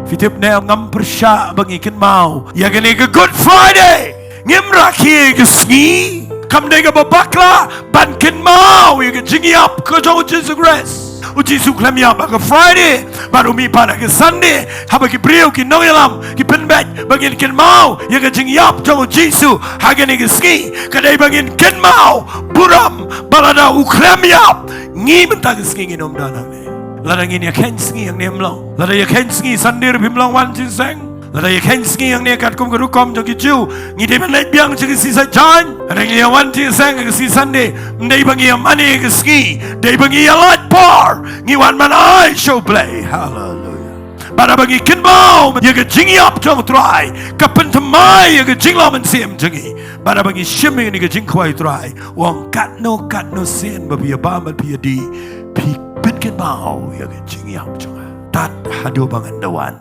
Fitip na ngam persya bangi ken mau. Ya gani ke Good Friday. Ngim rakhi ke sngi. Kam de ke babakla ban ken mau ya ke jingi up ke jo Jesus Christ. Uji su klam ya ke Friday baru mi pada ke Sunday. Haba ke Briew ki nongelam ki penbek bangin ken mau ya ke jingi up jo Jesus. Hagani ke sngi kadai bangin ken mau buram balada uklam ya. Ngi mentah ke sngi nginom danang ne. Lada ngin ya ken sngi yang nemlong. Lada ya ken sngi sandir bimlong wan Sdang. Lada ya ken sngi yang ne kat kum kerukom jo kicu. Ngi de ben lek biang je si sa jan. Ada ngi ya wan Sdang ke si Sunday. Ndai bangi ya mani ke sngi. Dai bangi ya light bar. Ngi wan man ai show Blei. Hallelujah. Pada bangi ken mau ya ke jingi up jo try. Kapen temai ya ke jinglam sim jingi. Pada bangi shimming ni ke jing kwai try. Wong kat no sin babi ya ba mat pi di. Pi เป็นกันเมาอย่างจริงอย่างจังตัดหาดูบางอันดวัน